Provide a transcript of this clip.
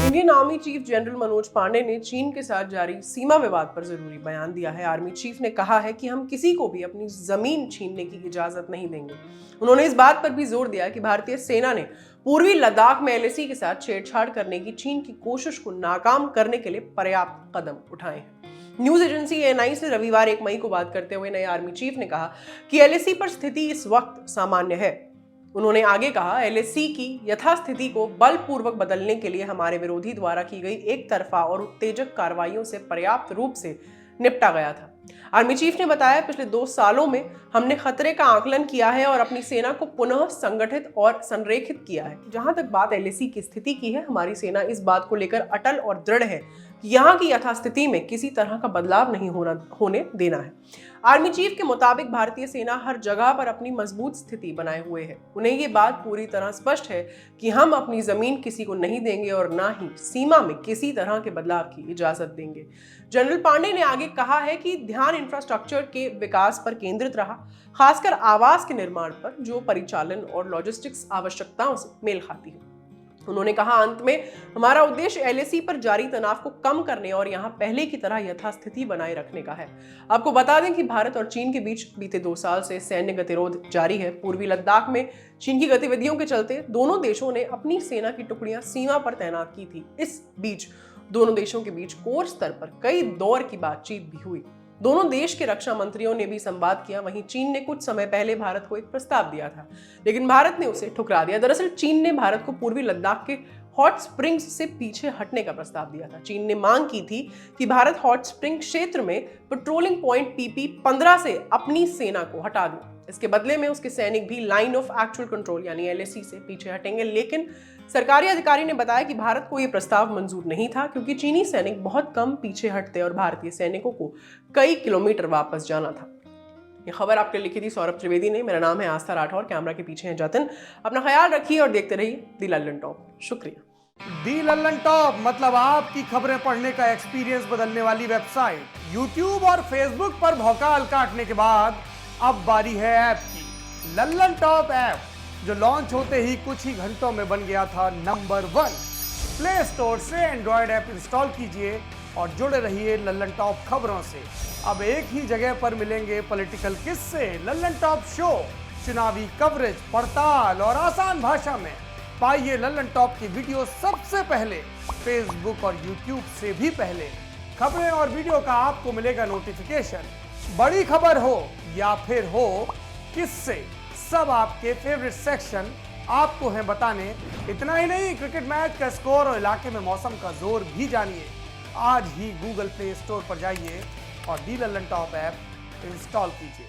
Indian army chief general Manoj Pande ने चीन के साथ जारी सीमा विवाद पर जरूरी बयान दिया है। आर्मी चीफ ने कहा है कि हम किसी को भी अपनी जमीन छीनने की इजाजत नहीं देंगे। उन्होंने इस बात पर भी जोर दिया कि भारतीय सेना ने पूर्वी लद्दाख में एलएसी के साथ छेड़छाड़ करने की चीन की कोशिश को नाकाम करने के लिए पर्याप्त कदम उठाए हैं। न्यूज एजेंसी एएनआई से रविवार 1 मई को बात करते हुए नए आर्मी चीफ ने कहा कि एलएसी पर स्थिति इस वक्त सामान्य है। उन्होंने आगे कहा, एलएसी की यथास्थिति को बलपूर्वक बदलने के लिए हमारे विरोधी द्वारा की गई एक तरफा और उत्तेजक कार्रवाइयों से पर्याप्त रूप से निपटा गया था। आर्मी चीफ ने बताया, पिछले 2 सालों में हमने खतरे का आकलन किया है और अपनी सेना को पुनः संगठित और संरेखित किया है। जहां तक बात एलएसी की स्थिति की है, हमारी सेना इस बात को लेकर अटल और दृढ़ है कि यहाँ की यथास्थिति में किसी तरह का बदलाव नहीं होने देना है। आर्मी चीफ के मुताबिक भारतीय सेना हर जगह पर अपनी मजबूत स्थिति बनाए हुए है। उन्हें ये बात पूरी तरह स्पष्ट है कि हम अपनी जमीन किसी को नहीं देंगे और न ही सीमा में किसी तरह के बदलाव की इजाजत देंगे। जनरल पांडे ने आगे कहा है कि ध्यान इंफ्रास्ट्रक्चर के विकास पर केंद्रित रहा, खासकर आवास के निर्माण पर, जो परिचालन और लॉजिस्टिक्स आवश्यकताओं से मेल खाती है। उन्होंने कहा, अंत में हमारा उद्देश्य एलएसी पर जारी तनाव को कम करने और यहां पहले की तरह यथास्थिति बनाए रखने का है। आपको बता दें कि भारत और चीन के बीच बीते 2 साल से सैन्य गतिरोध जारी है। पूर्वी लद्दाख में चीन की गतिविधियों के चलते दोनों देशों ने अपनी सेना की टुकड़ियां सीमा पर तैनात की थी। इस बीच दोनों देशों के बीच कोर स्तर पर कई दौर की बातचीत भी हुई। दोनों देश के रक्षा मंत्रियों ने भी संवाद किया। वहीं चीन ने कुछ समय पहले भारत को एक प्रस्ताव दिया था, लेकिन भारत ने उसे ठुकरा दिया। दरअसल चीन ने भारत को पूर्वी लद्दाख के हॉट स्प्रिंग्स से पीछे हटने का प्रस्ताव दिया था। चीन ने मांग की थी कि भारत हॉट स्प्रिंग क्षेत्र में पेट्रोलिंग पॉइंट PP-15 से अपनी सेना को हटा दे। इसके बदले में उसके सैनिक भी लाइन ऑफ एक्चुअल कंट्रोल यानी LAC से पीछे हटेंगे। लेकिन सरकारी अधिकारी ने बताया कि भारत को यह प्रस्ताव मंजूर नहीं था, क्योंकि चीनी सैनिक बहुत कम पीछे हटते और भारतीय सैनिकों को कई किलोमीटर वापस जाना था। ये खबर आपके लिखी थी सौरभ त्रिवेदी ने। मेरा नाम है आस्था राठौर, कैमरा के पीछे है जतिन। अपना ख्याल रखिए और देखते रहिए दी लल्लन टॉप। शुक्रिया। दी लल्लन टॉप मतलब आपकी खबरें पढ़ने का एक्सपीरियंस बदलने वाली वेबसाइट। यूट्यूब और फेसबुक पर भौकाल काटने के बाद अब बारी है ऐप की। लल्लन टॉप ऐप जो लॉन्च होते ही कुछ ही घंटों में बन गया था नंबर 1। प्ले स्टोर से एंड्रॉयड ऐप इंस्टॉल कीजिए और जुड़े रहिए लल्लन टॉप खबरों से। अब एक ही जगह पर मिलेंगे पॉलिटिकल किस्से, लल्लन टॉप शो, चुनावी कवरेज, पड़ताल और आसान भाषा में। पाइए लल्लन टॉप की वीडियो सबसे पहले, फेसबुक और यूट्यूब से भी पहले। खबरें और वीडियो का आपको मिलेगा नोटिफिकेशन। बड़ी खबर हो या फिर हो किससे, सब आपके फेवरेट सेक्शन आपको हैं बताने। इतना ही नहीं, क्रिकेट मैच का स्कोर और इलाके में मौसम का जोर भी जानिए। आज ही गूगल प्ले स्टोर पर जाइए और दी लल्लन टॉप ऐप इंस्टॉल कीजिए।